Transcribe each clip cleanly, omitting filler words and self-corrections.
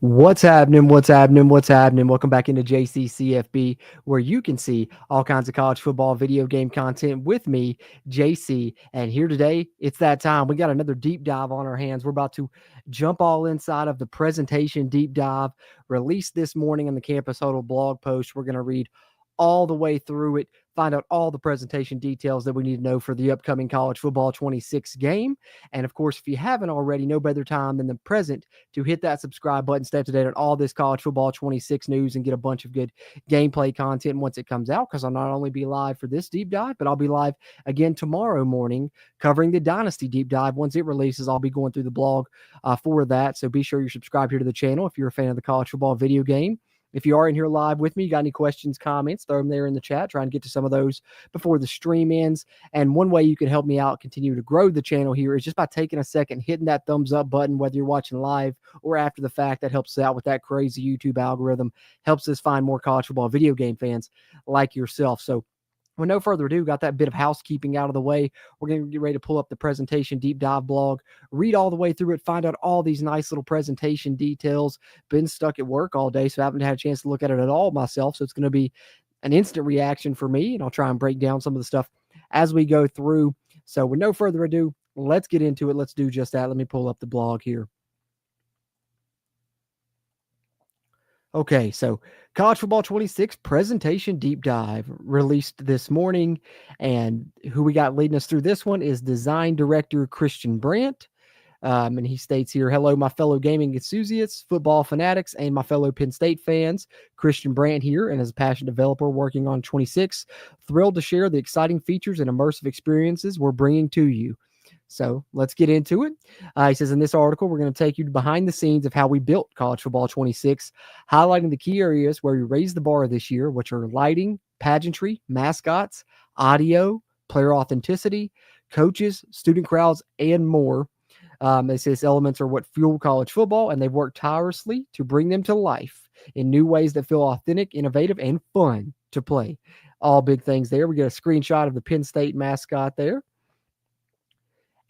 What's happening? What's happening? What's happening? Welcome back into CFB, where you can see all kinds of college football video game content with me, JC. And here today, it's that time. We got another deep dive on our hands. We're about to jump all inside of the presentation deep dive released this morning in the Campus Huddle blog post. We're going to read all the way through it, find out all the presentation details that we need to know for the upcoming college football 26 game. And of course, if you haven't already, no better time than the present to hit that subscribe button, stay up to date on all this college football 26 news, and get a bunch of good gameplay content once it comes out, because I'll not only be live for this deep dive, but I'll be live again tomorrow morning covering the Dynasty deep dive. Once it releases, I'll be going through the blog for that. So be sure you're subscribed here to the channel if you're a fan of the college football video game. If you are in here live with me, you got any questions, comments, throw them there in the chat. Try and get to some of those before the stream ends. And one way you can help me out, continue to grow the channel here, is just by taking a second, hitting that thumbs up button, whether you're watching live or after the fact. That helps us out with that crazy YouTube algorithm, helps us find more college football video game fans like yourself. So with no further ado, got that bit of housekeeping out of the way. We're going to get ready to pull up the presentation deep dive blog, read all the way through it, find out all these nice little presentation details. Been stuck at work all day, so I haven't had a chance to look at it at all myself. So it's going to be an instant reaction for me, and I'll try and break down some of the stuff as we go through. So with no further ado, let's get into it. Let's do just that. Let me pull up the blog here. Okay, so College Football 26 presentation deep dive released this morning, and who we got leading us through this one is design director Christian Brandt. And he states here, hello, my fellow gaming enthusiasts, football fanatics, and my fellow Penn State fans. Christian Brandt here, and as a passion developer working on 26, thrilled to share the exciting features and immersive experiences we're bringing to you. So let's get into it. He says, in this article, we're going to take you behind the scenes of how we built College Football 26, highlighting the key areas where we raised the bar this year, which are lighting, pageantry, mascots, audio, player authenticity, coaches, student crowds, and more. They say these elements are what fuel college football, and they've worked tirelessly to bring them to life in new ways that feel authentic, innovative, and fun to play. All big things there. We get a screenshot of the Penn State mascot there.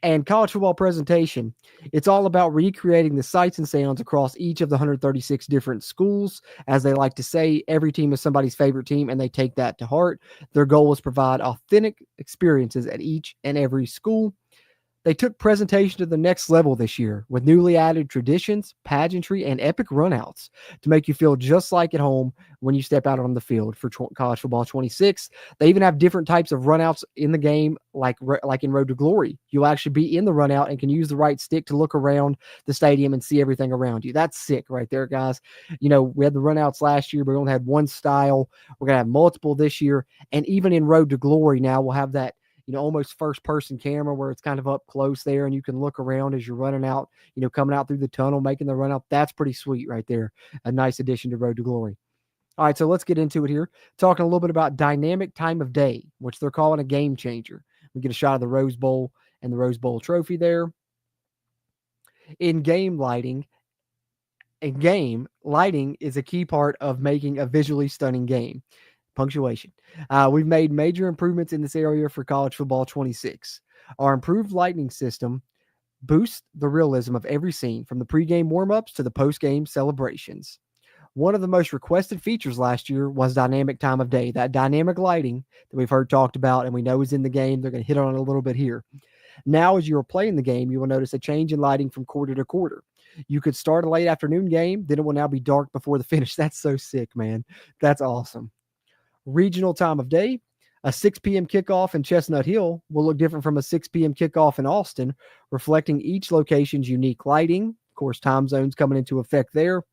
And college football presentation, it's all about recreating the sights and sounds across each of the 136 different schools. As they like to say, every team is somebody's favorite team, and they take that to heart. Their goal is to provide authentic experiences at each and every school. They took presentation to the next level this year with newly added traditions, pageantry, and epic runouts to make you feel just like at home when you step out on the field for College Football 26. They even have different types of runouts in the game, like in Road to Glory. You'll actually be in the runout and can use the right stick to look around the stadium and see everything around you. That's sick right there, guys. You know, we had the runouts last year, but we only had one style. We're going to have multiple this year. And even in Road to Glory now, we'll have that, you know, almost first-person camera where it's kind of up close there, and you can look around as you're running out, you know, coming out through the tunnel, making the run out. That's pretty sweet right there. A nice addition to Road to Glory. All right, so let's get into it here. Talking a little bit about dynamic time of day, which they're calling a game changer. We get a shot of the Rose Bowl and the Rose Bowl trophy there. In-game lighting is a key part of making a visually stunning game. Punctuation. We've made major improvements in this area for College Football 26. Our improved lighting system boosts the realism of every scene, from the pregame warm-ups to the postgame celebrations. One of the most requested features last year was dynamic time of day. That dynamic lighting that we've heard talked about and we know is in the game. They're going to hit on it a little bit here. Now, as you are playing the game, you will notice a change in lighting from quarter to quarter. You could start a late afternoon game, then it will now be dark before the finish. That's so sick, man. That's awesome. Regional time of day, a 6 p.m. kickoff in Chestnut Hill will look different from a 6 p.m. kickoff in Austin, reflecting each location's unique lighting. Of course, time zones coming into effect there.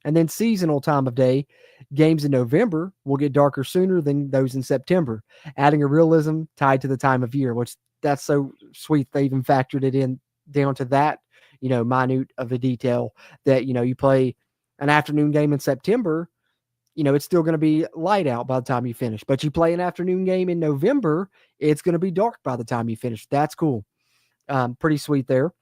And then seasonal time of day, games in November will get darker sooner than those in September, adding a realism tied to the time of year, which that's so sweet. They even factored it in down to that, you know, minute of a detail that, you know, you play an afternoon game in September, you know, it's still going to be light out by the time you finish. But you play an afternoon game in November, it's going to be dark by the time you finish. That's cool. Pretty sweet there.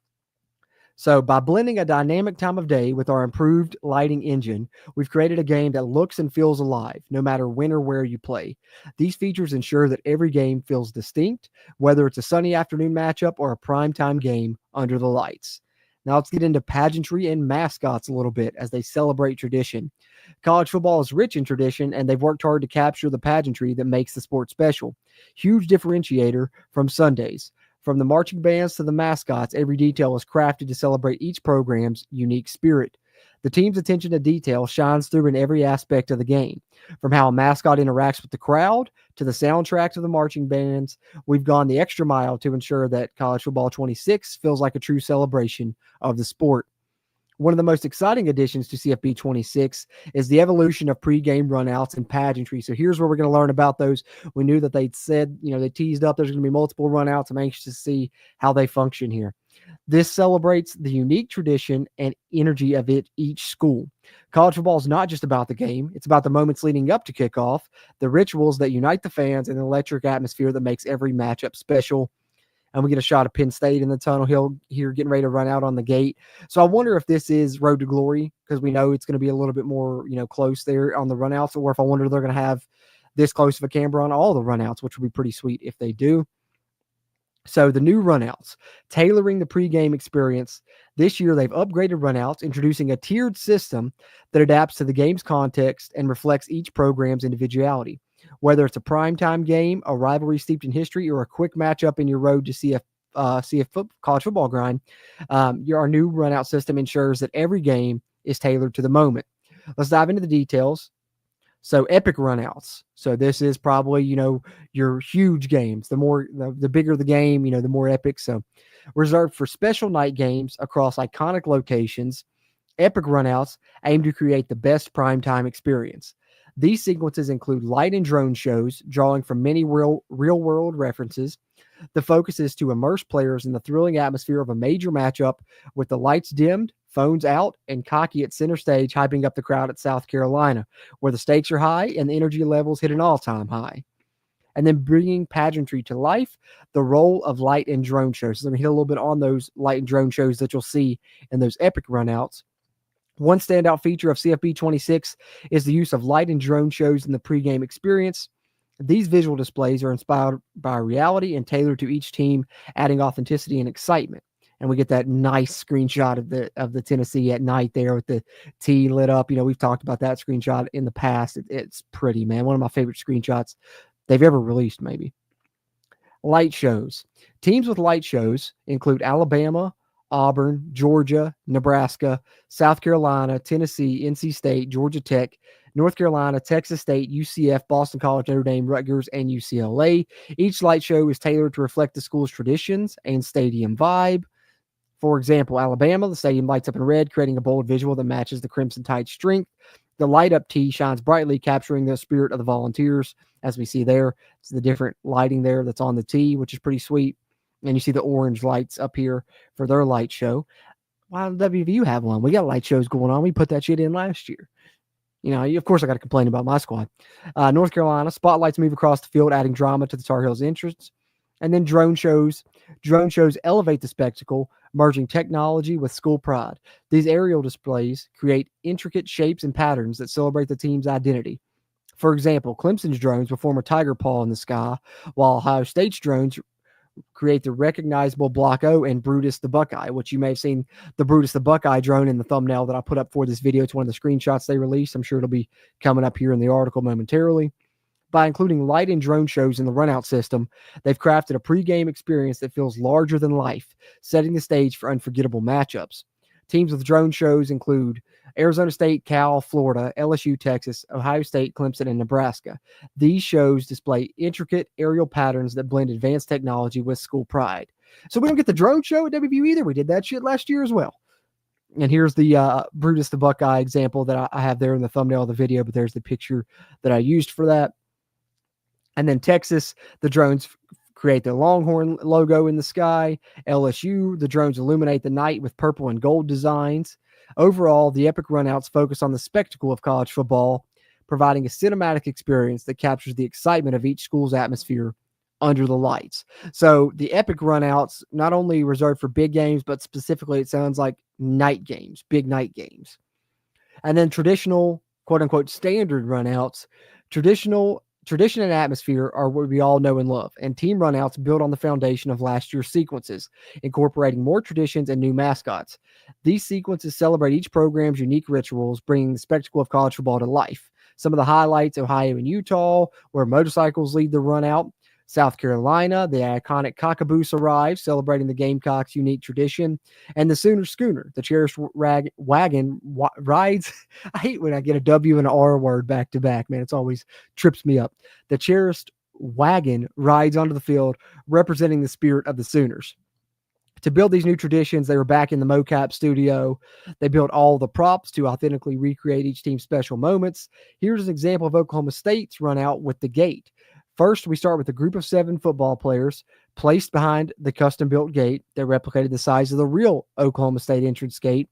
So by blending a dynamic time of day with our improved lighting engine, we've created a game that looks and feels alive, no matter when or where you play. These features ensure that every game feels distinct, whether it's a sunny afternoon matchup or a primetime game under the lights. Now let's get into pageantry and mascots a little bit as they celebrate tradition. College football is rich in tradition, and they've worked hard to capture the pageantry that makes the sport special. Huge differentiator from Sundays. From the marching bands to the mascots, every detail is crafted to celebrate each program's unique spirit. The team's attention to detail shines through in every aspect of the game. From how a mascot interacts with the crowd to the soundtracks of the marching bands, we've gone the extra mile to ensure that College Football 26 feels like a true celebration of the sport. One of the most exciting additions to CFB 26 is the evolution of pregame runouts and pageantry. So here's where we're going to learn about those. We knew that they'd said, they teased up there's going to be multiple runouts. I'm anxious to see how they function here. This celebrates the unique tradition and energy of each school. College football is not just about the game. It's about the moments leading up to kickoff, the rituals that unite the fans, and the electric atmosphere that makes every matchup special. And we get a shot of Penn State in the tunnel hill here getting ready to run out on the gate. So I wonder if this is Road to Glory, because we know it's going to be a little bit more, close there on the runouts, or if I wonder if they're going to have this close of a camera on all the runouts, which would be pretty sweet if they do. So the new runouts, tailoring the pregame experience. This year, they've upgraded runouts, introducing a tiered system that adapts to the game's context and reflects each program's individuality. Whether it's a primetime game, a rivalry steeped in history, or a quick matchup in your road to college football grind, our new runout system ensures that every game is tailored to the moment. Let's dive into the details. So epic runouts. So this is probably, your huge games. The bigger the game, the more epic. So reserved for special night games across iconic locations, epic runouts aim to create the best primetime experience. These sequences include light and drone shows, drawing from many real-world references. The focus is to immerse players in the thrilling atmosphere of a major matchup with the lights dimmed, phones out, and cocky at center stage, hyping up the crowd at South Carolina, where the stakes are high and the energy levels hit an all-time high. And then bringing pageantry to life, the role of light and drone shows. So let me hit a little bit on those light and drone shows that you'll see in those epic runouts. One standout feature of CFB 26 is the use of light and drone shows in the pregame experience. These visual displays are inspired by reality and tailored to each team, adding authenticity and excitement. And we get that nice screenshot of the Tennessee at night there with the T lit up. We've talked about that screenshot in the past. It's pretty, man. One of my favorite screenshots they've ever released, maybe. Light shows. Teams with light shows include Alabama, Auburn, Georgia, Nebraska, South Carolina, Tennessee, NC State, Georgia Tech, North Carolina, Texas State, UCF, Boston College, Notre Dame, Rutgers, and UCLA. Each light show is tailored to reflect the school's traditions and stadium vibe. For example, Alabama, the stadium lights up in red, creating a bold visual that matches the Crimson Tide's strength. The light-up tee shines brightly, capturing the spirit of the Volunteers, as we see there. It's the different lighting there that's on the tee, which is pretty sweet. And you see the orange lights up here for their light show. Why does WVU have one? We got light shows going on. We put that shit in last year. Of course, I got to complain about my squad. North Carolina, spotlights move across the field, adding drama to the Tar Heels' entrance. And then drone shows. Drone shows elevate the spectacle, merging technology with school pride. These aerial displays create intricate shapes and patterns that celebrate the team's identity. For example, Clemson's drones will form a tiger paw in the sky, while Ohio State's drones create the recognizable Block O and Brutus the Buckeye, which you may have seen the Brutus the Buckeye drone in the thumbnail that I put up for this video. It's one of the screenshots they released. I'm sure it'll be coming up here in the article momentarily. By including light and drone shows in the runout system, they've crafted a pregame experience that feels larger than life, setting the stage for unforgettable matchups. Teams with drone shows include Arizona State, Cal, Florida, LSU, Texas, Ohio State, Clemson, and Nebraska. These shows display intricate aerial patterns that blend advanced technology with school pride. So we don't get the drone show at WVU either. We did that shit last year as well. And here's the Brutus the Buckeye example that I have there in the thumbnail of the video, but there's the picture that I used for that. And then Texas, the drones create the Longhorn logo in the sky. LSU, the drones illuminate the night with purple and gold designs. Overall, the epic runouts focus on the spectacle of college football, providing a cinematic experience that captures the excitement of each school's atmosphere under the lights. So the epic runouts, not only reserved for big games, but specifically it sounds like night games, big night games. And then traditional, quote unquote, standard runouts. Traditional Tradition and atmosphere are what we all know and love, and team runouts build on the foundation of last year's sequences, incorporating more traditions and new mascots. These sequences celebrate each program's unique rituals, bringing the spectacle of college football to life. Some of the highlights: Ohio and Utah, where motorcycles lead the run out. South Carolina, the iconic Cockaboose arrives, celebrating the Gamecocks' unique tradition. And the Sooner Schooner, the cherished rides. I hate when I get a W and an R word back to back, man. It's always trips me up. The cherished wagon rides onto the field, representing the spirit of the Sooners. To build these new traditions, they were back in the mocap studio. They built all the props to authentically recreate each team's special moments. Here's an example of Oklahoma State's run out with the gate. First, we start with a group of 7 football players placed behind the custom built gate that replicated the size of the real Oklahoma State entrance gate.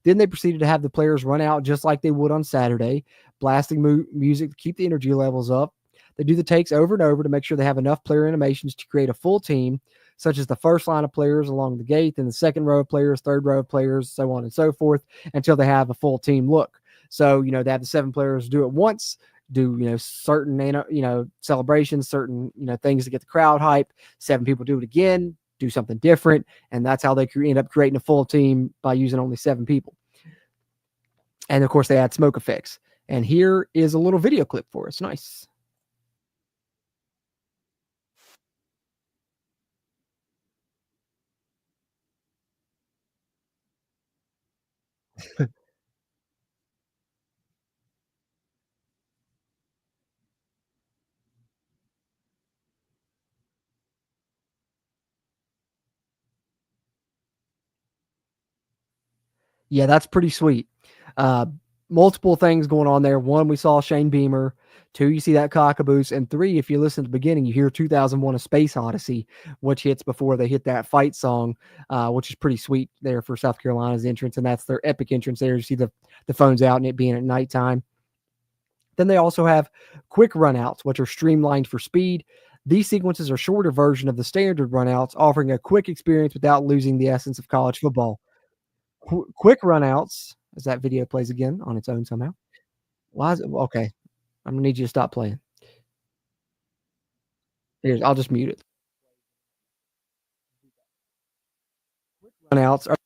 Then they proceeded to have the players run out just like they would on Saturday, blasting music to keep the energy levels up. They do the takes over and over to make sure they have enough player animations to create a full team, such as the first line of players along the gate, then the second row of players, third row of players, so on and so forth, until they have a full team look. So, they have the 7 players do it once, do, certain, celebrations, certain, things to get the crowd hype. 7 people do it again, do something different. And that's how they end up creating a full team by using only 7 people. And of course, they add smoke effects. And here is a little video clip for us. Nice. Yeah, that's pretty sweet. Uh, Multiple things going on there. 1, we saw Shane Beamer. 2, you see that cockaboose. And 3, if you listen to the beginning, you hear 2001: A Space Odyssey, which hits before they hit that fight song, which is pretty sweet there for South Carolina's entrance. And that's their epic entrance there. You see the phones out and it being at nighttime. Then they also have quick runouts, which are streamlined for speed. These sequences are shorter version of the standard runouts, offering a quick experience without losing the essence of college football. Quick runouts, as that video plays again on its own somehow. Why is it okay? I'm gonna need you to stop playing. I'll just mute it. Runouts are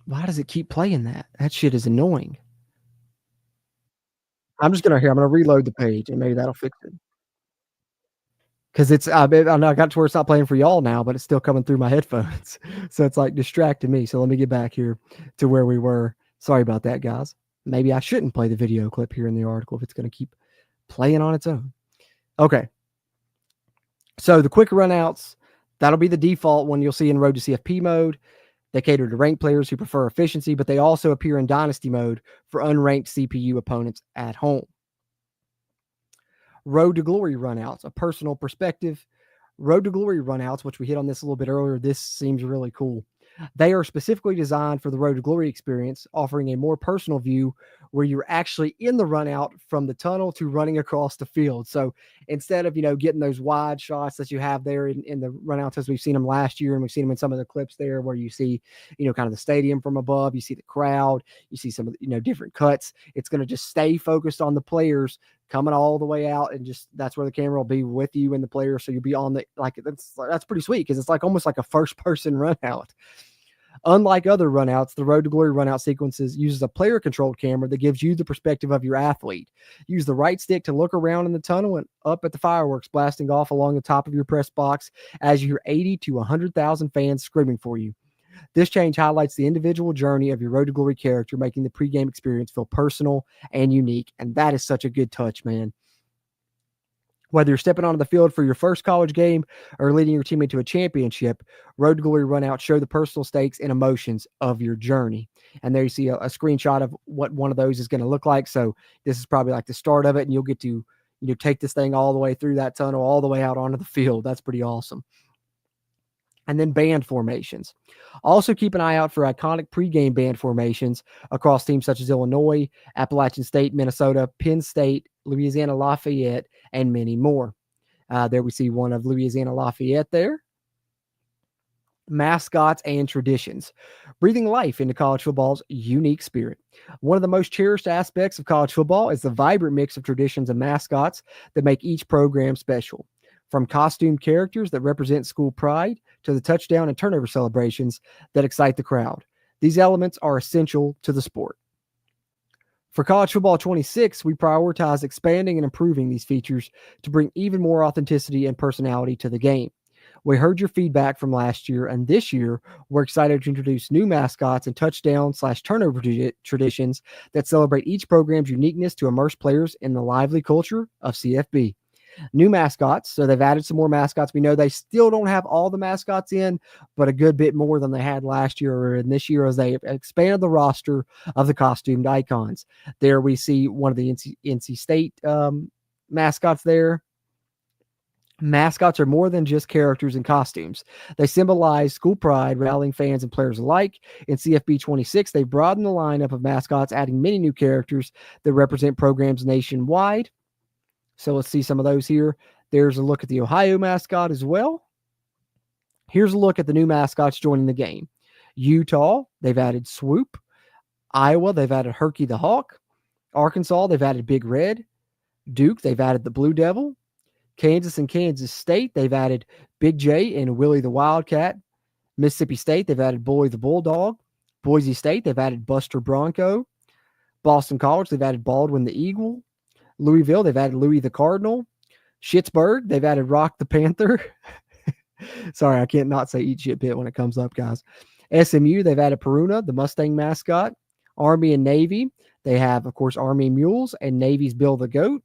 why does it keep playing that? That shit is annoying. I'm gonna reload the page and maybe that'll fix it. 'Cause it's I know I got to where it's not playing for y'all now, but it's still coming through my headphones. So it's, like, distracting me. So let me get back here to where we were. Sorry about that, guys. Maybe I shouldn't play the video clip here in the article if it's gonna keep playing on its own. Okay. So the quick runouts, that'll be the default one you'll see in Road to CFP mode. They cater to ranked players who prefer efficiency, but they also appear in Dynasty mode for unranked CPU opponents at home. Road to Glory runouts, a personal perspective. Road to Glory runouts, which we hit on this a little bit earlier, this seems really cool. They are specifically designed for the Road to Glory experience, offering a more personal view where you're actually in the run out from the tunnel to running across the field. So instead of, getting those wide shots that you have there in the run outs, as we've seen them last year, and we've seen them in some of the clips there where you see, kind of the stadium from above, you see the crowd, you see some of the, different cuts. It's going to just stay focused on the players coming all the way out, and just that's where the camera will be with you and the player. So you'll be on that's pretty sweet because it's like almost like a first person run out. Unlike other runouts, the Road to Glory runout sequences uses a player controlled camera that gives you the perspective of your athlete. Use the right stick to look around in the tunnel and up at the fireworks blasting off along the top of your press box as you hear 80 to 100,000 fans screaming for you. This change highlights the individual journey of your Road to Glory character, making the pregame experience feel personal and unique. And that is such a good touch, man. Whether you're stepping onto the field for your first college game or leading your team into a championship, Road to Glory runouts show the personal stakes and emotions of your journey. And there you see a screenshot of what one of those is going to look like. So this is probably like the start of it, and you'll get to take this thing all the way through that tunnel, all the way out onto the field. That's pretty awesome. And then band formations. Also keep an eye out for iconic pregame band formations across teams such as Illinois, Appalachian State, Minnesota, Penn State, Louisiana Lafayette, and many more. There we see one of Louisiana Lafayette there. Mascots and traditions, breathing life into college football's unique spirit. One of the most cherished aspects of college football is the vibrant mix of traditions and mascots that make each program special. From costume characters that represent school pride to the touchdown and turnover celebrations that excite the crowd. These elements are essential to the sport. For College Football 26, we prioritize expanding and improving these features to bring even more authenticity and personality to the game. We heard your feedback from last year, and this year, we're excited to introduce new mascots and touchdown/turnover traditions that celebrate each program's uniqueness to immerse players in the lively culture of CFB. New mascots, so they've added some more mascots. We know they still don't have all the mascots in, but a good bit more than they had last year or in this year as they expanded the roster of the costumed icons. There we see one of the NC State mascots there. Mascots are more than just characters and costumes. They symbolize school pride, rallying fans and players alike. In CFB 26, they broaden the lineup of mascots, adding many new characters that represent programs nationwide. So let's see some of those here. There's a look at the Ohio mascot as well. Here's a look at the new mascots joining the game. Utah, they've added Swoop. Iowa, they've added Herky the Hawk. Arkansas, they've added Big Red. Duke, they've added the Blue Devil. Kansas and Kansas State, they've added Big J and Willie the Wildcat. Mississippi State, they've added Bully the Bulldog. Boise State, they've added Buster Bronco. Boston College, they've added Baldwin the Eagle. Louisville, they've added Louis the Cardinal. Schittsburg, they've added Rock the Panther. Sorry, I can't not say eat shit pit when it comes up, guys. SMU, they've added Peruna, the Mustang mascot. Army and Navy, they have, of course, Army Mules and Navy's Bill the Goat.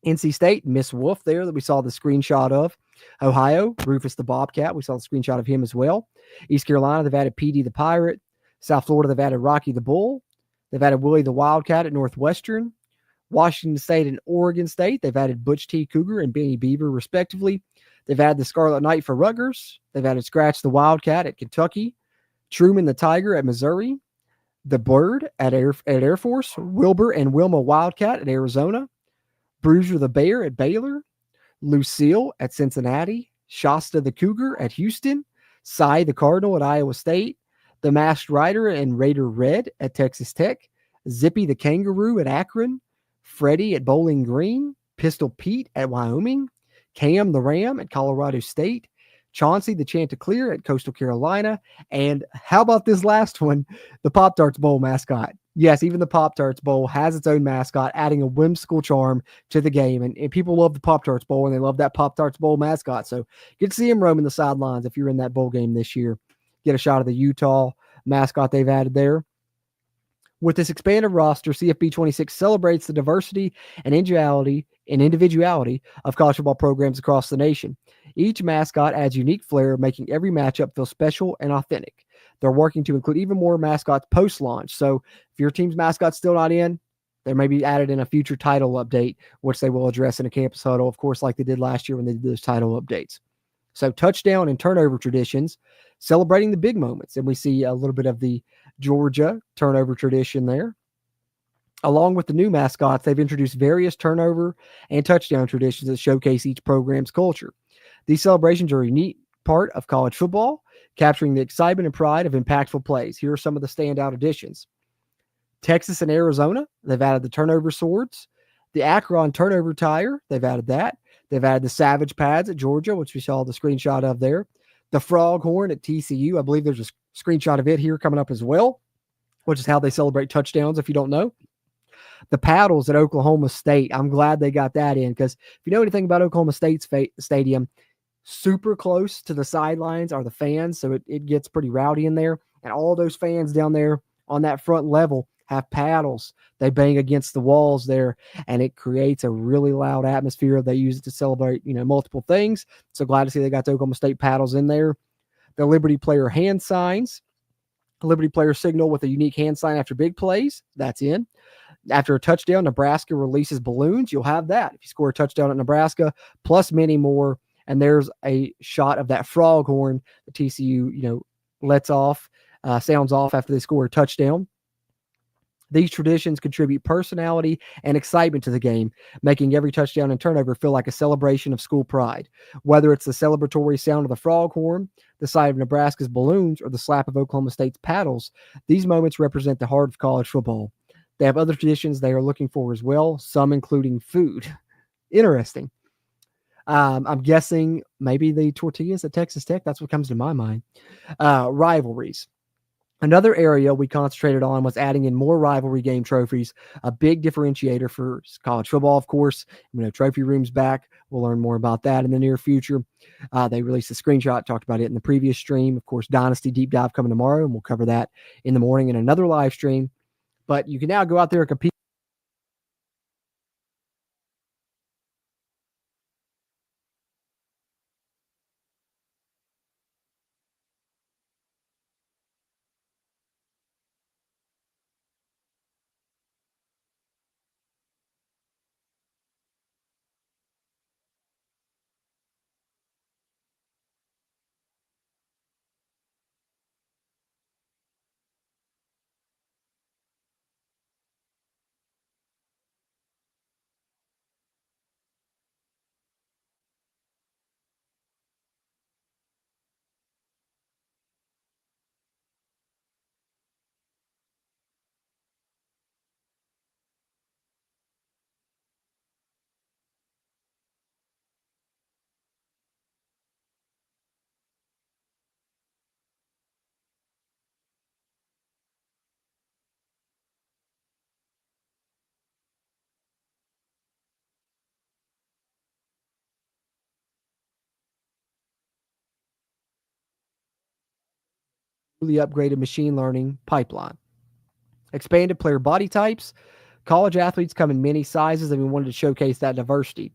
NC State, Miss Wolf there that we saw the screenshot of. Ohio, Rufus the Bobcat. We saw the screenshot of him as well. East Carolina, they've added PD the Pirate. South Florida, they've added Rocky the Bull. They've added Willie the Wildcat at Northwestern. Washington State and Oregon State, they've added Butch T. Cougar and Benny Beaver, respectively. They've added the Scarlet Knight for Rutgers. They've added Scratch the Wildcat at Kentucky. Truman the Tiger at Missouri. The Bird at Air Force. Wilbur and Wilma Wildcat at Arizona. Bruiser the Bear at Baylor. Lucille at Cincinnati. Shasta the Cougar at Houston. Cy the Cardinal at Iowa State. The Masked Rider and Raider Red at Texas Tech. Zippy the Kangaroo at Akron. Freddie at Bowling Green. Pistol Pete at Wyoming. Cam the Ram at Colorado State. Chauncey the Chanticleer at Coastal Carolina. And how about this last one? The Pop-Tarts Bowl mascot. Yes, even the Pop-Tarts Bowl has its own mascot, adding a whimsical charm to the game. And people love the Pop-Tarts Bowl, and they love that Pop-Tarts Bowl mascot. So get to see him roaming the sidelines if you're in that bowl game this year. Get a shot of the Utah mascot they've added there. With this expanded roster, CFB 26 celebrates the diversity and individuality of college football programs across the nation. Each mascot adds unique flair, making every matchup feel special and authentic. They're working to include even more mascots post-launch. So if your team's mascot's still not in, they may be added in a future title update, which they will address in a campus huddle, of course, like they did last year when they did those title updates. So touchdown and turnover traditions, celebrating the big moments. And we see a little bit of the Georgia turnover tradition there. Along with the new mascots, they've introduced various turnover and touchdown traditions that showcase each program's culture. These celebrations are a unique part of college football, capturing the excitement and pride of impactful plays. Here are some of the standout additions. Texas and Arizona, they've added the turnover swords. The Akron turnover tire, they've added that. They've added the Savage pads at Georgia, which we saw the screenshot of there. The Frog Horn at TCU, I believe there's a screenshot of it here coming up as well, which is how they celebrate touchdowns, if you don't know. The paddles at Oklahoma State, I'm glad they got that in, because if you know anything about Oklahoma State's stadium, super close to the sidelines are the fans, so it gets pretty rowdy in there. And all those fans down there on that front level have paddles. They bang against the walls there, and it creates a really loud atmosphere. They use it to celebrate, multiple things. So glad to see they got the Oklahoma State paddles in there. The Liberty player hand signs. Liberty player signal with a unique hand sign after big plays. That's in. After a touchdown, Nebraska releases balloons. You'll have that if you score a touchdown at Nebraska, plus many more. And there's a shot of that frog horn that TCU, lets off, sounds off after they score a touchdown. These traditions contribute personality and excitement to the game, making every touchdown and turnover feel like a celebration of school pride. Whether it's the celebratory sound of the frog horn, the sight of Nebraska's balloons, or the slap of Oklahoma State's paddles, these moments represent the heart of college football. They have other traditions they are looking for as well, some including food. Interesting. I'm guessing maybe the tortillas at Texas Tech. That's what comes to my mind. Rivalries. Another area we concentrated on was adding in more rivalry game trophies, a big differentiator for college football, of course. Trophy room's back. We'll learn more about that in the near future. They released a screenshot, talked about it in the previous stream. Of course, Dynasty Deep Dive coming tomorrow, and we'll cover that in the morning in another live stream. But you can now go out there and compete. The upgraded machine learning pipeline. Expanded player body types. College athletes come in many sizes, and we wanted to showcase that diversity.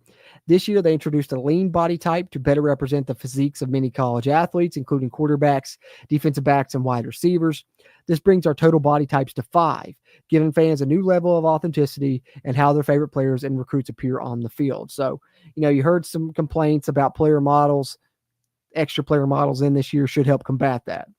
This year, they introduced a lean body type to better represent the physiques of many college athletes, including quarterbacks, defensive backs, and wide receivers. This brings our total body types to 5, giving fans a new level of authenticity and how their favorite players and recruits appear on the field. So, you heard some complaints about player models. Extra player models in this year should help combat that.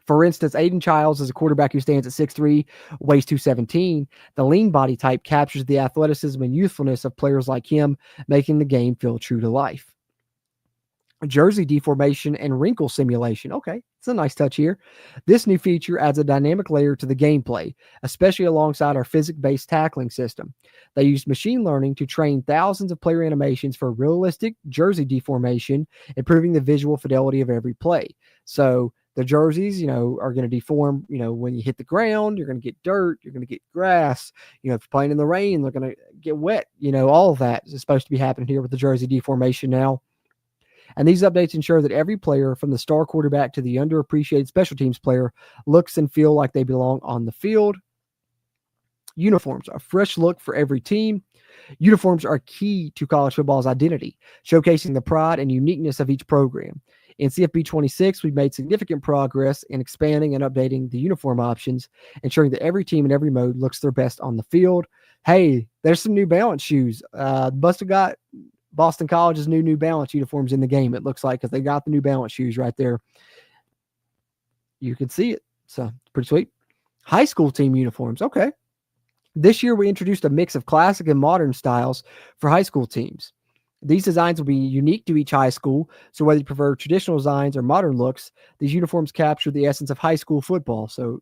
For instance, Aiden Childs is a quarterback who stands at 6'3", weighs 217. The lean body type captures the athleticism and youthfulness of players like him, making the game feel true to life. Jersey deformation and wrinkle simulation. Okay, it's a nice touch here. This new feature adds a dynamic layer to the gameplay, especially alongside our physics-based tackling system. They used machine learning to train thousands of player animations for realistic jersey deformation, improving the visual fidelity of every play. So the jerseys, are going to deform, when you hit the ground, you're going to get dirt, you're going to get grass, if you're playing in the rain, they're going to get wet, all of that is supposed to be happening here with the jersey deformation now. And these updates ensure that every player, from the star quarterback to the underappreciated special teams player, looks and feel like they belong on the field. Uniforms, a fresh look for every team. Uniforms are key to college football's identity, showcasing the pride and uniqueness of each program. In CFB 26, we've made significant progress in expanding and updating the uniform options, ensuring that every team in every mode looks their best on the field. Hey, there's some New Balance shoes. Must have got Boston College's New Balance uniforms in the game, it looks like, because they got the New Balance shoes right there. You can see it. So, pretty sweet. High school team uniforms. Okay. This year, we introduced a mix of classic and modern styles for high school teams. These designs will be unique to each high school, so whether you prefer traditional designs or modern looks, these uniforms capture the essence of high school football. So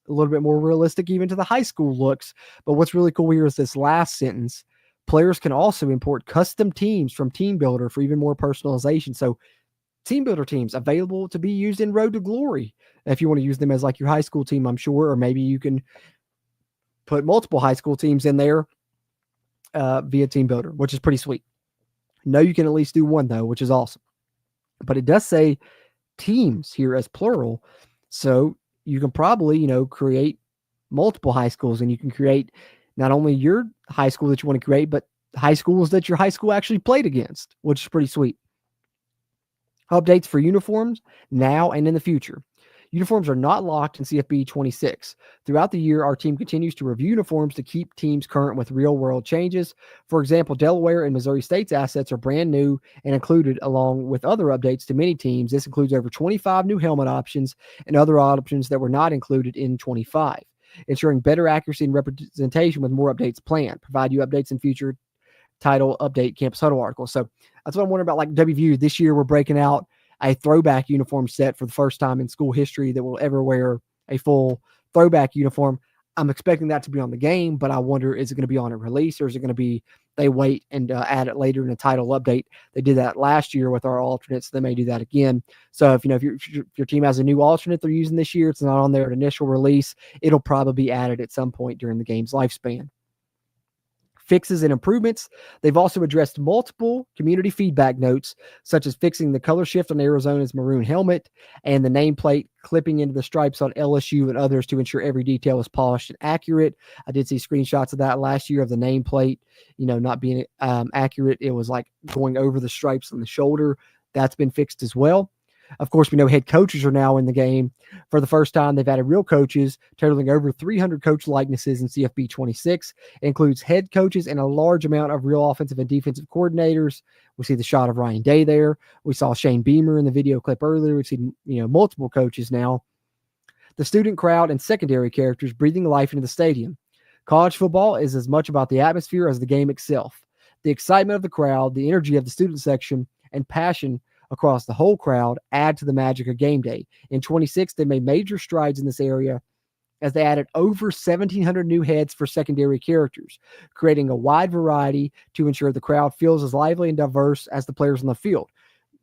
a little bit more realistic even to the high school looks. But what's really cool here is this last sentence. Players can also import custom teams from Team Builder for even more personalization. So Team Builder teams available to be used in Road to Glory if you want to use them as like your high school team, I'm sure, or maybe you can put multiple high school teams in there via Team Builder, which is pretty sweet. No, you can at least do one, though, which is awesome. But it does say teams here as plural. So you can probably, create multiple high schools, and you can create not only your high school that you want to create, but high schools that your high school actually played against, which is pretty sweet. Updates for uniforms now and in the future. Uniforms are not locked in CFB 26. Throughout the year, our team continues to review uniforms to keep teams current with real-world changes. For example, Delaware and Missouri State's assets are brand new and included along with other updates to many teams. This includes over 25 new helmet options and other options that were not included in 25, ensuring better accuracy and representation with more updates planned. Provide you updates in future title update campus huddle articles. So that's what I'm wondering about. Like WVU this year, we're breaking out a throwback uniform set for the first time in school history that will ever wear a full throwback uniform. I'm expecting that to be on the game, but I wonder, is it going to be on a release, or is it going to be they wait and add it later in a title update? They did that last year with our alternates. They may do that again. So if your team has a new alternate they're using this year, it's not on their initial release, it'll probably be added at some point during the game's lifespan. Fixes and improvements. They've also addressed multiple community feedback notes, such as fixing the color shift on Arizona's maroon helmet and the nameplate clipping into the stripes on LSU and others to ensure every detail is polished and accurate. I did see screenshots of that last year of the nameplate, not being accurate. It was like going over the stripes on the shoulder. That's been fixed as well. Of course, we know head coaches are now in the game. For the first time, they've added real coaches, totaling over 300 coach likenesses in CFB 26. It includes head coaches and a large amount of real offensive and defensive coordinators. We see the shot of Ryan Day there. We saw Shane Beamer in the video clip earlier. We see multiple coaches now. The student crowd and secondary characters breathing life into the stadium. College football is as much about the atmosphere as the game itself. The excitement of the crowd, the energy of the student section, and passion across the whole crowd add to the magic of game day. In 26, they made major strides in this area as they added over 1,700 new heads for secondary characters, creating a wide variety to ensure the crowd feels as lively and diverse as the players on the field.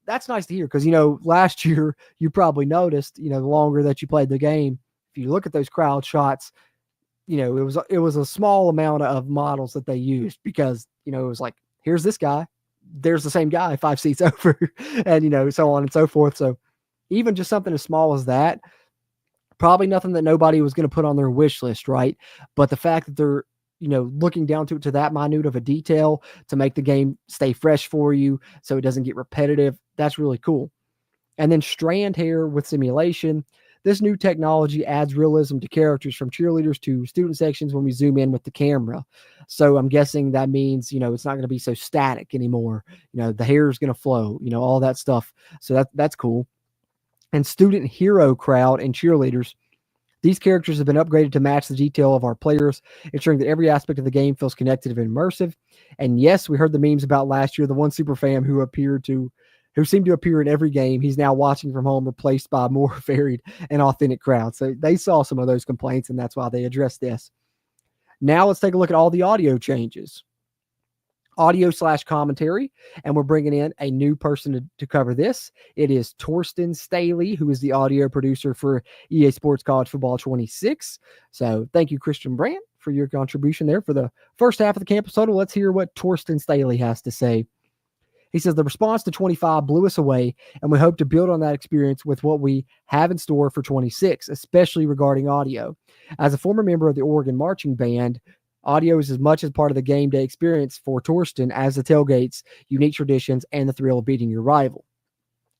That's nice to hear because, last year you probably noticed, the longer that you played the game, if you look at those crowd shots, it was a small amount of models that they used because, it was like, here's this guy. There's the same guy 5 seats over and, so on and so forth. So even just something as small as that, probably nothing that nobody was going to put on their wish list, right? But the fact that they're, looking down to that minute of a detail to make the game stay fresh for you so it doesn't get repetitive, that's really cool. And then strand hair with simulation. This new technology adds realism to characters from cheerleaders to student sections when we zoom in with the camera. So I'm guessing that means, it's not going to be so static anymore. The hair is going to flow, all that stuff. So that's cool. And student hero crowd and cheerleaders. These characters have been upgraded to match the detail of our players, ensuring that every aspect of the game feels connected and immersive. And yes, we heard the memes about last year, the one super fan who seemed to appear in every game. He's now watching from home, replaced by a more varied and authentic crowd. So they saw some of those complaints, and that's why they addressed this. Now let's take a look at all the audio changes. Audio/commentary, and we're bringing in a new person to cover this. It is Torsten Staley, who is the audio producer for EA Sports College Football 26. So thank you, Christian Brandt, for your contribution there for the first half of the campus huddle. Let's hear what Torsten Staley has to say. He says the response to 25 blew us away, and we hope to build on that experience with what we have in store for 26, especially regarding audio. As a former member of the Oregon Marching Band, audio is as much as part of the game day experience for Torsten as the tailgates, unique traditions, and the thrill of beating your rival.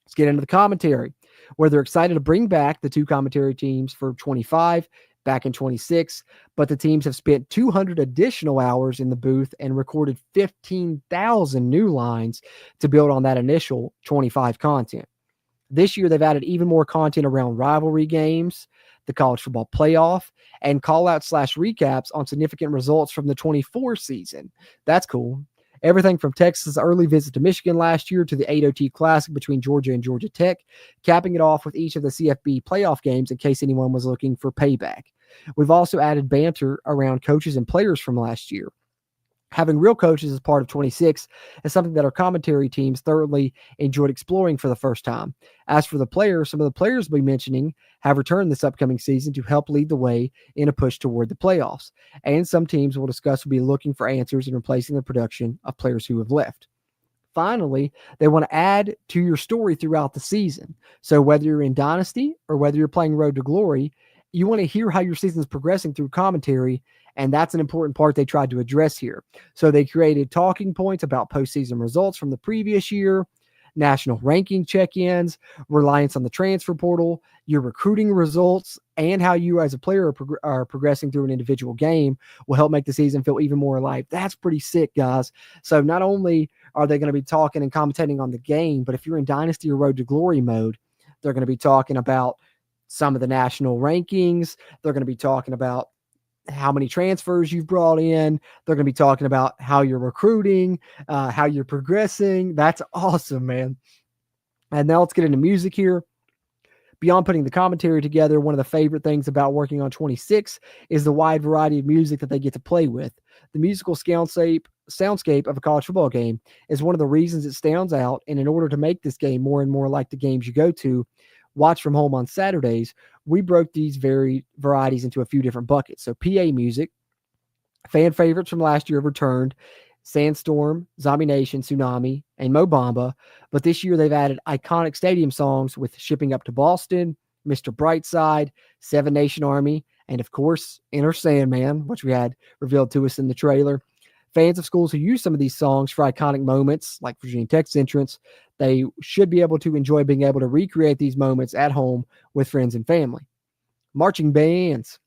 Let's get into the commentary, where they're excited to bring back the two commentary teams for 25 back in 26, but the teams have spent 200 additional hours in the booth and recorded 15,000 new lines to build on that initial 25 content. This year, they've added even more content around rivalry games, the college football playoff, and call-outs/recaps on significant results from the 24 season. That's cool. Everything from Texas' early visit to Michigan last year to the 8OT Classic between Georgia and Georgia Tech, capping it off with each of the CFB playoff games in case anyone was looking for payback. We've also added banter around coaches and players from last year. Having real coaches as part of 26 is something that our commentary teams thoroughly enjoyed exploring for the first time. As for the players, some of the players we'll be mentioning have returned this upcoming season to help lead the way in a push toward the playoffs. And some teams we'll discuss will be looking for answers and replacing the production of players who have left. Finally, they want to add to your story throughout the season. So whether you're in Dynasty or whether you're playing Road to Glory, You want to hear how your season is progressing through commentary, and that's an important part they tried to address here. So they created talking points about postseason results from the previous year, national ranking check-ins, reliance on the transfer portal, your recruiting results, and how you as a player are progressing through an individual game will help make the season feel even more alive. That's pretty sick, guys. So not only are they going to be talking and commentating on the game, but if you're in Dynasty or Road to Glory mode, they're going to be talking about some of the national rankings. They're going to be talking about how many transfers you've brought in. They're going to be talking about how you're recruiting, how you're progressing. That's awesome, man. And now let's get into music here. Beyond putting the commentary together, one of the favorite things about working on 26 is the wide variety of music that they get to play with. The musical soundscape of a college football game is one of the reasons it stands out. And in order to make this game more and more like the games you go to, watch from home on Saturdays, we broke these varieties into a few different buckets. So PA music, fan favorites from last year have returned, Sandstorm, Zombie Nation, Tsunami, and Mo Bamba. But this year they've added iconic stadium songs with Shipping Up to Boston, Mr. Brightside, Seven Nation Army, and of course, Enter Sandman, which we had revealed to us in the trailer. Fans of schools who use some of these songs for iconic moments, like Virginia Tech's entrance, they should be able to enjoy being able to recreate these moments at home with friends and family. Marching bands.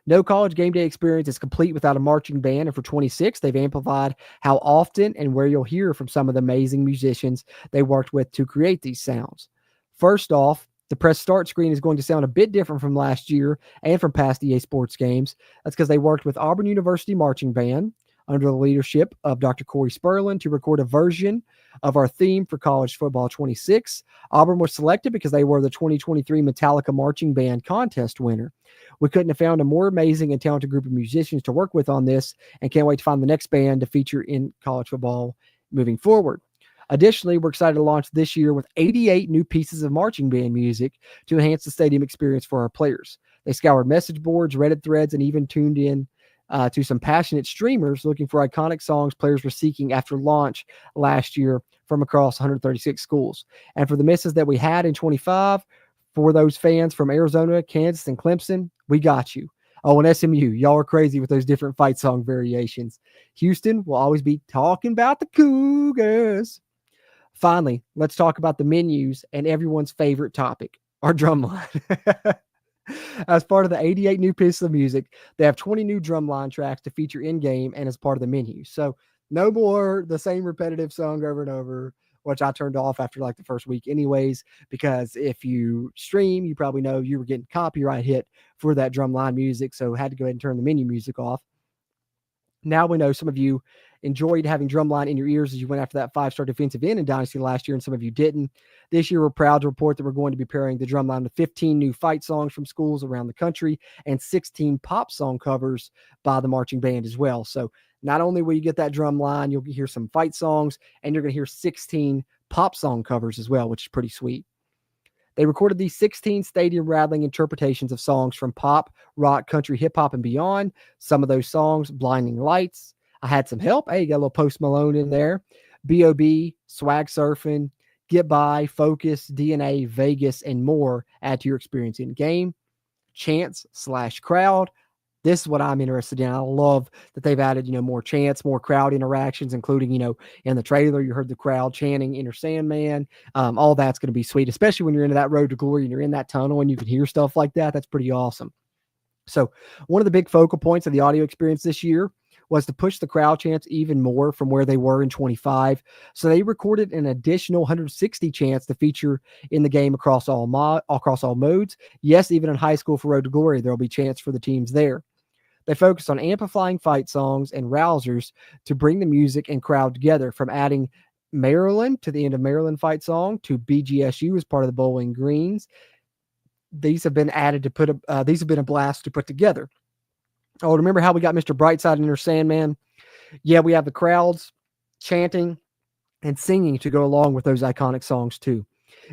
No college game day experience is complete without a marching band, and for 26, they've amplified how often and where you'll hear from some of the amazing musicians they worked with to create these sounds. First off, the press start screen is going to sound a bit different from last year and from past EA Sports games. That's because they worked with Auburn University Marching Band under the leadership of Dr. Corey Sperlin to record a version of our theme for College Football 26. Auburn was selected because they were the 2023 Metallica Marching Band contest winner. We couldn't have found a more amazing and talented group of musicians to work with on this, and can't wait to find the next band to feature in college football moving forward. Additionally, we're excited to launch this year with 88 new pieces of marching band music to enhance the stadium experience for our players. They scoured message boards, Reddit threads, and even tuned in to some passionate streamers looking for iconic songs players were seeking after launch last year from across 136 schools. And for the misses that we had in 25, for those fans from Arizona, Kansas, and Clemson, we got you. Oh, and SMU, y'all are crazy with those different fight song variations. Houston will always be talking about the Cougars. Finally, let's talk about the menus and everyone's favorite topic, our drumline. As part of the 88 new pieces of music, they have 20 new drumline tracks to feature in-game and as part of the menu. So no more the same repetitive song over and over, which I turned off after like the first week anyways, because if you stream, you probably know you were getting copyright hit for that drumline music, so had to go ahead and turn the menu music off. Now we know some of you enjoyed having drumline in your ears as you went after that 5-star defensive end in Dynasty last year, and some of you didn't. This year, we're proud to report that we're going to be pairing the drumline with 15 new fight songs from schools around the country and 16 pop song covers by the marching band as well. So not only will you get that drumline, you'll hear some fight songs, and you're going to hear 16 pop song covers as well, which is pretty sweet. They recorded these 16 stadium-rattling interpretations of songs from pop, rock, country, hip-hop, and beyond. Some of those songs, Blinding Lights, I Had Some Help. Hey, you got a little Post Malone in there. B.O.B., Swag Surfing, Get By, Focus, DNA, Vegas, and more add to your experience in-game. Chants/crowd. This is what I'm interested in. I love that they've added, more chants, more crowd interactions, including, in the trailer, you heard the crowd chanting Enter Sandman. All that's going to be sweet, especially when you're into that Road to Glory and you're in that tunnel and you can hear stuff like that. That's pretty awesome. So one of the big focal points of the audio experience this year was to push the crowd chants even more from where they were in 25. So they recorded an additional 160 chants to feature in the game across all modes. Yes, even in high school for Road to Glory, there will be chants for the teams there. They focused on amplifying fight songs and rousers to bring the music and crowd together, from adding Maryland to the end of Maryland fight song to BGSU as part of the Bowling Greens. These have been added to these have been a blast to put together. Oh, remember how we got Mr. Brightside and Enter Sandman? Yeah, we have the crowds chanting and singing to go along with those iconic songs too.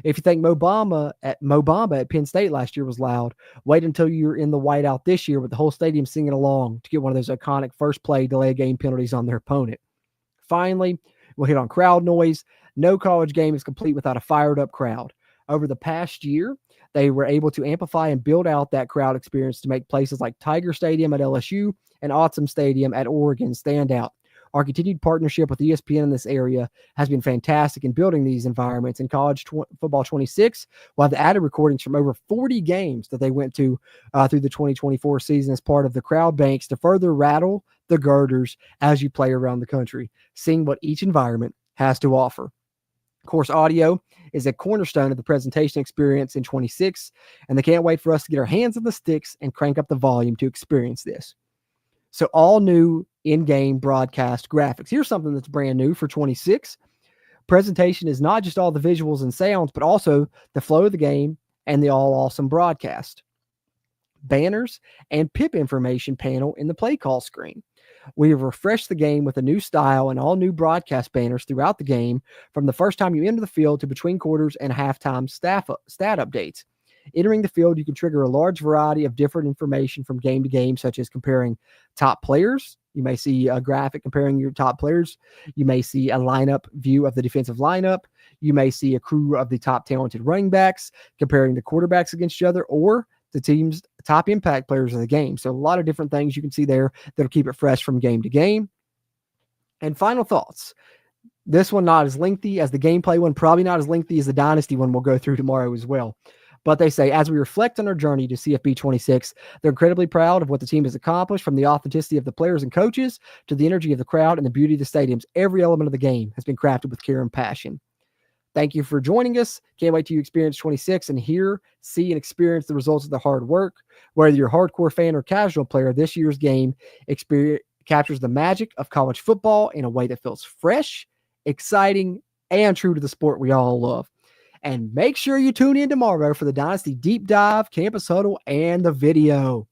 If you think Mo Bamba at Penn State last year was loud, wait until you're in the whiteout this year with the whole stadium singing along to get one of those iconic first play delay game penalties on their opponent. Finally, we'll hit on crowd noise. No college game is complete without a fired up crowd. Over the past year, They were able to amplify and build out that crowd experience to make places like Tiger Stadium at LSU and Autzen Stadium at Oregon stand out. Our continued partnership with ESPN in this area has been fantastic in building these environments. In college football 26, we'll have the added recordings from over 40 games that they went to through the 2024 season as part of the crowd banks to further rattle the girders as you play around the country, seeing what each environment has to offer. Of course, audio is a cornerstone of the presentation experience in 26, and they can't wait for us to get our hands on the sticks and crank up the volume to experience this. So all new in-game broadcast graphics. Here's something that's brand new for 26. Presentation is not just all the visuals and sounds, but also the flow of the game and the all awesome broadcast. Banners and PIP information panel in the play call screen. We have refreshed the game with a new style and all new broadcast banners throughout the game from the first time you enter the field to between quarters and halftime stat updates. Entering the field, you can trigger a large variety of different information from game to game, such as comparing top players. You may see a graphic comparing your top players. You may see a lineup view of the defensive lineup. You may see a crew of the top talented running backs comparing the quarterbacks against each other, or the team's top impact players of the game. So a lot of different things you can see there that'll keep it fresh from game to game. And final thoughts. This one not as lengthy as the gameplay one, probably not as lengthy as the Dynasty one we'll go through tomorrow as well. But they say, as we reflect on our journey to CFB 26, they're incredibly proud of what the team has accomplished, from the authenticity of the players and coaches to the energy of the crowd and the beauty of the stadiums. Every element of the game has been crafted with care and passion. Thank you for joining us. Can't wait till you experience 26 and hear, see, and experience the results of the hard work. Whether you're a hardcore fan or casual player, this year's game captures the magic of college football in a way that feels fresh, exciting, and true to the sport we all love. And make sure you tune in tomorrow for the Dynasty Deep Dive, Campus Huddle, and the video.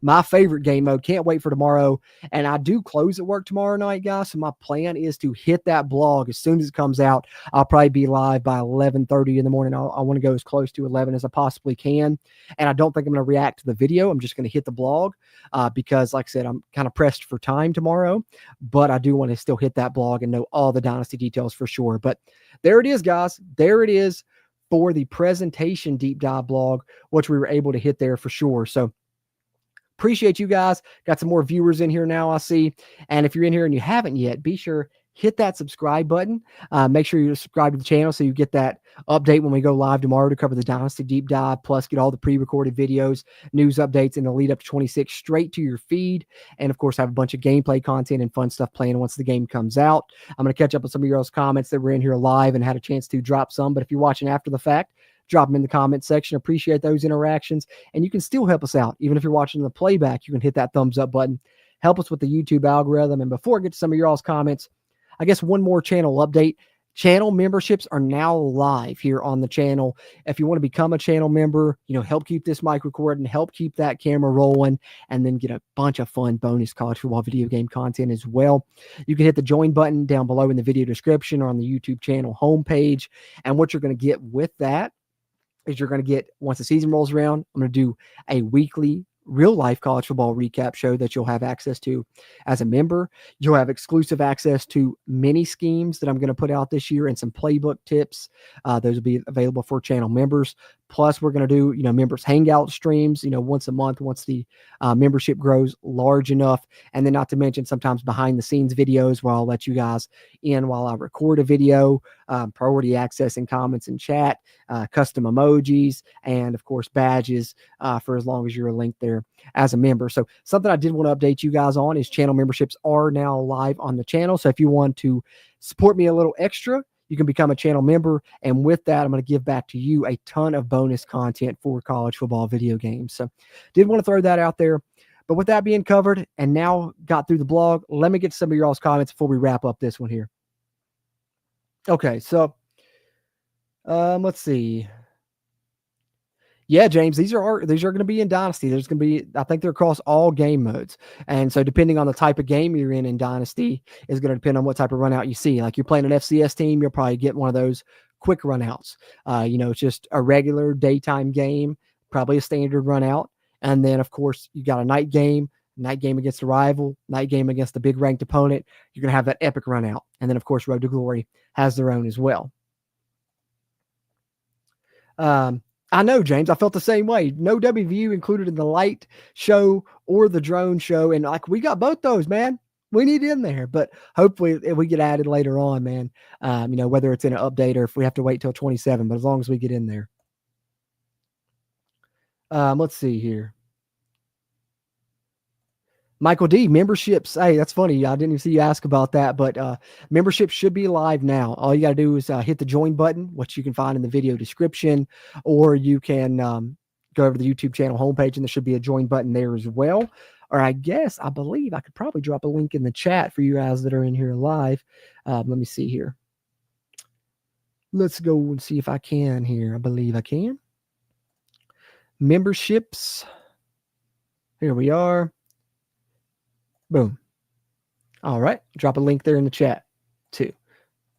My favorite game mode. Can't wait for tomorrow. And I do close at work tomorrow night, guys. So my plan is to hit that blog as soon as it comes out. I'll probably be live by 11:30 in the morning. I want to go as close to 11 as I possibly can. And I don't think I'm going to react to the video. I'm just going to hit the blog because, like I said, I'm kind of pressed for time tomorrow. But I do want to still hit that blog and know all the Dynasty details for sure. But there it is, guys. There it is for the presentation deep dive blog, which we were able to hit there for sure. So appreciate you guys. Got some more viewers in here now, I see. And if you're in here and you haven't yet, be sure hit that subscribe button. Make sure you subscribe to the channel so you get that update when we go live tomorrow to cover the Dynasty Deep Dive, plus get all the pre-recorded videos, news updates, and the lead up to 26 straight to your feed. And of course, have a bunch of gameplay content and fun stuff playing once the game comes out. I'm going to catch up with some of your comments that were in here live and had a chance to drop some. But if you're watching after the fact, drop them in the comment section. Appreciate those interactions. And you can still help us out. Even if you're watching the playback, you can hit that thumbs up button. Help us with the YouTube algorithm. And before I get to some of your all's comments, I guess one more channel update. Channel memberships are now live here on the channel. If you want to become a channel member, help keep this mic recording, help keep that camera rolling, and then get a bunch of fun bonus college football video game content as well. You can hit the join button down below in the video description or on the YouTube channel homepage. And what you're going to get with that is you're going to get, once the season rolls around, I'm going to do a weekly real life college football recap show that you'll have access to as a member. You'll have exclusive access to mini schemes that I'm going to put out this year and some playbook tips. Those will be available for channel members. Plus, we're going to do, members hangout streams, once a month, once the membership grows large enough. And then not to mention sometimes behind the scenes videos where I'll let you guys in while I record a video, priority access and comments and chat, custom emojis, and of course badges for as long as you're linked there as a member. So something I did want to update you guys on is channel memberships are now live on the channel. So if you want to support me a little extra, you can become a channel member. And with that, I'm going to give back to you a ton of bonus content for college football video games. So did want to throw that out there. But with that being covered and now got through the blog, let me get to some of your all's comments before we wrap up this one here. Okay, so let's see. Yeah, James, these are going to be in Dynasty. There's going to be, I think they're across all game modes. And so depending on the type of game you're in Dynasty is going to depend on what type of run out you see. Like you're playing an FCS team, you'll probably get one of those quick runouts. It's just a regular daytime game, probably a standard run out. And then, of course, you got a night game against a rival, night game against a big ranked opponent. You're going to have that epic run out. And then, of course, Road to Glory has their own as well. I know, James. I felt the same way. No WVU included in the light show or the drone show. And like, we got both those, man. We need in there, but hopefully we get added later on, man. Whether it's in an update or if we have to wait till 27, but as long as we get in there. Let's see here. Michael D, memberships. Hey, that's funny. I didn't even see you ask about that, but memberships should be live now. All you got to do is hit the join button, which you can find in the video description, or you can go over to the YouTube channel homepage, and there should be a join button there as well. Or I believe I could probably drop a link in the chat for you guys that are in here live. Let me see here. Let's go and see if I can here. I believe I can. Memberships. Here we are. Boom. All right. Drop a link there in the chat too.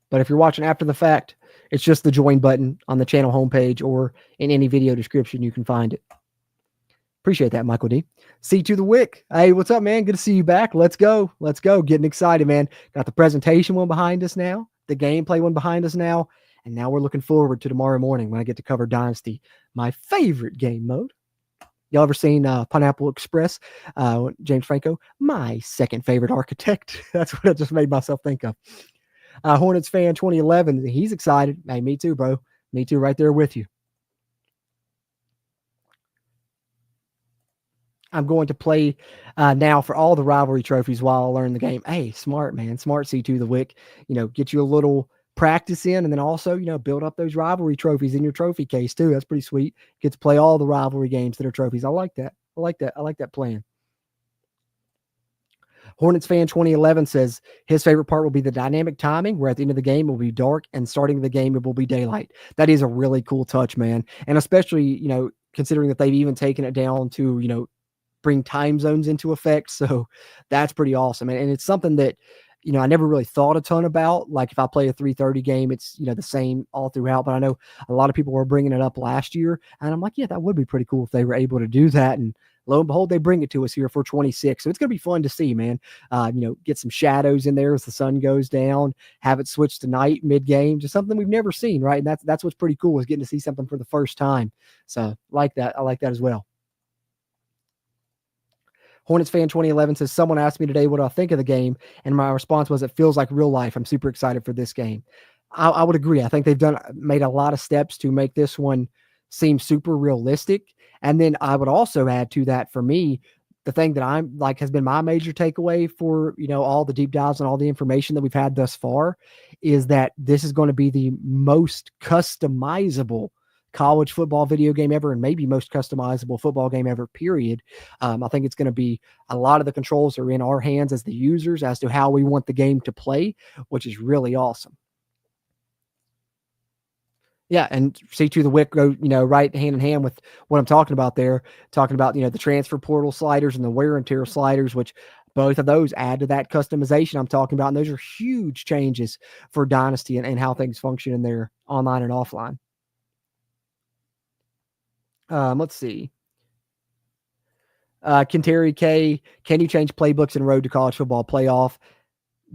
But if you're watching after the fact, it's just the join button on the channel homepage or in any video description. You can find it. Appreciate that, Michael D. See to the Wick. Hey, what's up, man? Good to see you back. Let's go. Let's go. Getting excited, man. Got the presentation one behind us now, the gameplay one behind us now, and now we're looking forward to tomorrow morning when I get to cover Dynasty, my favorite game mode. Y'all ever seen Pineapple Express? James Franco, my second favorite architect. That's what I just made myself think of. Hornets fan 2011. He's excited. Hey, me too, bro. Me too, right there with you. I'm going to play now for all the rivalry trophies while I learn the game. Hey, smart, man. Smart C2 the Wick. Get you a little practice in, and then also, build up those rivalry trophies in your trophy case too. That's pretty sweet. Get to play all the rivalry games that are trophies. I like that. I like that plan. Hornets fan 2011 says his favorite part will be the dynamic timing, where at the end of the game it will be dark and starting the game it will be daylight. That is a really cool touch, man. And especially, considering that they've even taken it down to, bring time zones into effect. So that's pretty awesome. And it's something that, I never really thought a ton about. Like if I play a 3:30 game, it's, the same all throughout. But I know a lot of people were bringing it up last year. And I'm like, yeah, that would be pretty cool if they were able to do that. And lo and behold, they bring it to us here for 26. So it's going to be fun to see, man. Get some shadows in there as the sun goes down, have it switch to night mid-game, just something we've never seen, right? And that's what's pretty cool, is getting to see something for the first time. So like that. I like that as well. Hornets fan 2011 says, someone asked me today what I think of the game, and my response was, it feels like real life. I'm super excited for this game. I would agree. I think they've made a lot of steps to make this one seem super realistic. And then I would also add to that, for me, the thing that I'm like has been my major takeaway for, all the deep dives and all the information that we've had thus far, is that this is going to be the most customizable college football video game ever, and maybe most customizable football game ever, period. I think it's going to be, a lot of the controls are in our hands as the users as to how we want the game to play, which is really awesome. Yeah, and C2 the Wick go, right hand in hand with what I'm talking about there, talking about, the transfer portal sliders and the wear and tear sliders, which both of those add to that customization I'm talking about. And those are huge changes for Dynasty and how things function in there online and offline. Let's see. Kinteri K, can you change playbooks in Road to College Football Playoff?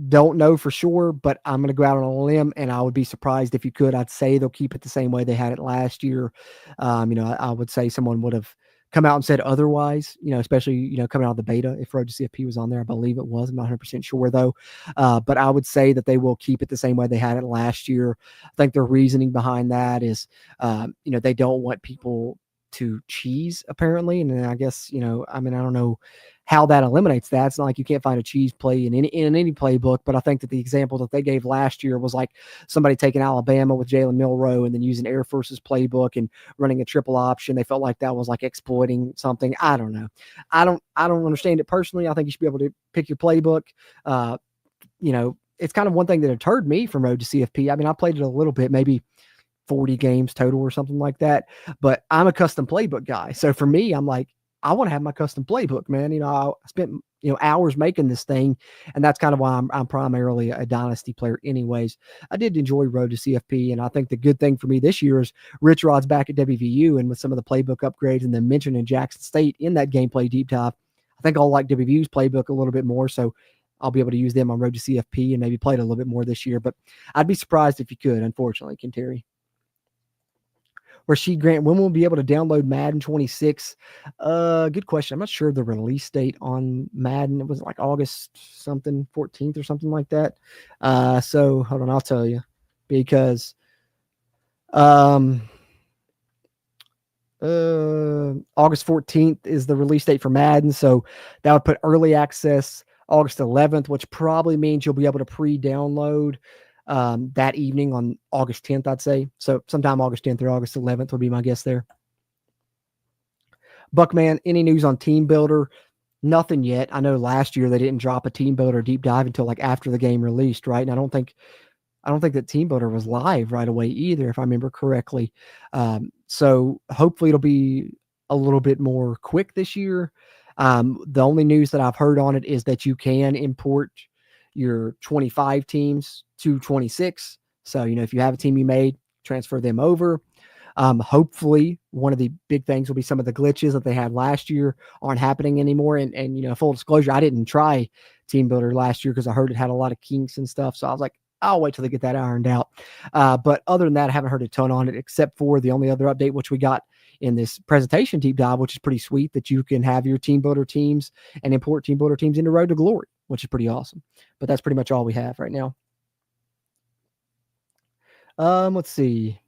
Don't know for sure, but I'm going to go out on a limb, and I would be surprised if you could. I'd say they'll keep it the same way they had it last year. I would say someone would have come out and said otherwise, especially, coming out of the beta, if Road to CFP was on there. I believe it was. I'm not 100% sure, though. But I would say that they will keep it the same way they had it last year. I think their reasoning behind that is, they don't want people to cheese, apparently. And then I guess, I don't know how that eliminates that. It's not like you can't find a cheese play in any playbook, but I think that the example that they gave last year was like somebody taking Alabama with Jalen Milroe and then using Air Force's playbook and running a triple option. They felt like that was like exploiting something. I don't know. I don't understand it personally. I think you should be able to pick your playbook. It's kind of one thing that deterred me from Road to CFP. I played it a little bit, maybe 40 games total or something like that, but I'm a custom playbook guy. So for me, I'm like, I want to have my custom playbook, man. I spent, hours making this thing, and that's kind of why I'm primarily a Dynasty player anyways. I did enjoy Road to CFP, and I think the good thing for me this year is Rich Rod's back at WVU, and with some of the playbook upgrades and then mentioning Jackson State in that gameplay deep dive, I think I'll like WVU's playbook a little bit more. So I'll be able to use them on Road to CFP and maybe play it a little bit more this year, but I'd be surprised if you could, unfortunately, Kinteri. Rashid Grant, when we'll be able to download Madden 26? Good question. I'm not sure the release date on Madden. It was like August something, 14th or something like that. So hold on, I'll tell you, because August 14th is the release date for Madden. So that would put early access August 11th, which probably means you'll be able to pre-download that evening on August 10th, I'd say. So sometime August 10th or August 11th would be my guess there. Buckman, any news on Team Builder? Nothing yet. I know last year they didn't drop a Team Builder deep dive until like after the game released, right? And I don't think that Team Builder was live right away either, if I remember correctly. So hopefully it'll be a little bit more quick this year. The only news that I've heard on it is that you can import your 25 teams to 26. So, if you have a team you made, transfer them over. Hopefully one of the big things will be some of the glitches that they had last year aren't happening anymore. And full disclosure, I didn't try Team Builder last year because I heard it had a lot of kinks and stuff. So I was like, I'll wait till they get that ironed out. But other than that, I haven't heard a ton on it, except for the only other update, which we got in this presentation deep dive, which is pretty sweet, that you can have your Team Builder teams and import Team Builder teams into Road to Glory, which is pretty awesome. But that's pretty much all we have right now. Let's see.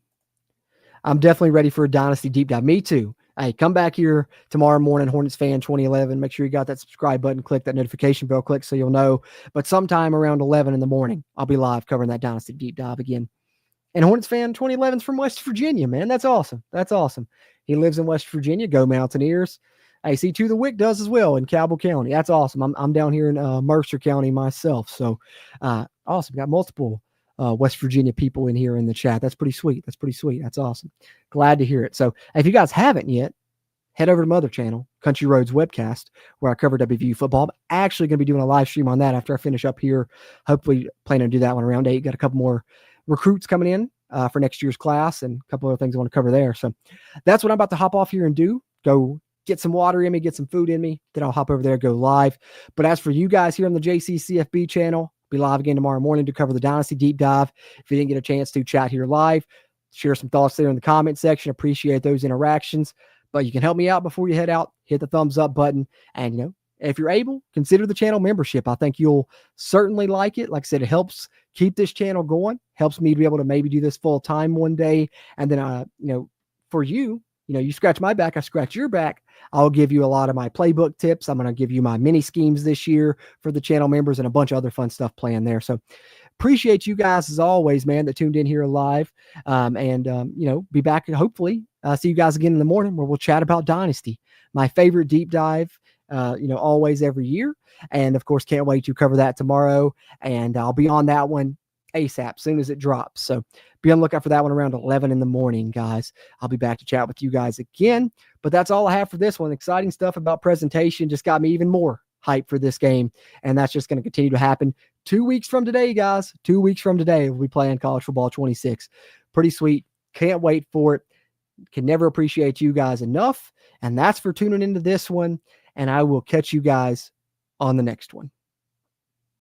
I'm definitely ready for a Dynasty deep dive. Me too. Hey, come back here tomorrow morning, Hornets Fan 2011. Make sure you got that subscribe button, click that notification bell, click so you'll know. But sometime around 11 in the morning, I'll be live covering that Dynasty deep dive again. And Hornets Fan 2011 is from West Virginia, man. That's awesome. That's awesome. He lives in West Virginia. Go Mountaineers. Hey, C2 the Wick does as well in Cabell County. That's awesome. I'm down here in Mercer County myself. So awesome. Got multiple West Virginia people in here in the chat. That's pretty sweet. That's awesome. Glad to hear it. So if you guys haven't yet, head over to my other channel, Country Roads Webcast, where I cover WVU football. I'm actually going to be doing a live stream on that after I finish up here. Hopefully planning to do that one around 8. Got a couple more recruits coming in for next year's class and a couple other things I want to cover there. So that's what I'm about to hop off here and do. Go get some water in me, get some food in me. Then I'll hop over there, go live. But as for you guys here on the CFB channel, be live again tomorrow morning to cover the Dynasty deep dive. If you didn't get a chance to chat here live, share some thoughts there in the comment section. Appreciate those interactions. But you can help me out before you head out. Hit the thumbs up button. And, if you're able, consider the channel membership. I think you'll certainly like it. Like I said, it helps keep this channel going. Helps me to be able to maybe do this full time one day. And then, for you, you scratch my back, I scratch your back. I'll give you a lot of my playbook tips. I'm going to give you my mini schemes this year for the channel members and a bunch of other fun stuff planned there. So appreciate you guys as always, man, that tuned in here live. Be back and hopefully see you guys again in the morning where we'll chat about Dynasty, my favorite deep dive, always every year. And of course, can't wait to cover that tomorrow. And I'll be on that one ASAP, soon as it drops. So be on the lookout for that one around 11 in the morning, guys. I'll be back to chat with you guys again. But that's all I have for this one. Exciting stuff about presentation just got me even more hyped for this game. And that's just going to continue to happen 2 weeks from today, guys. 2 weeks from today, we'll be playing college football 26. Pretty sweet. Can't wait for it. Can never appreciate you guys enough. And that's for tuning into this one. And I will catch you guys on the next one.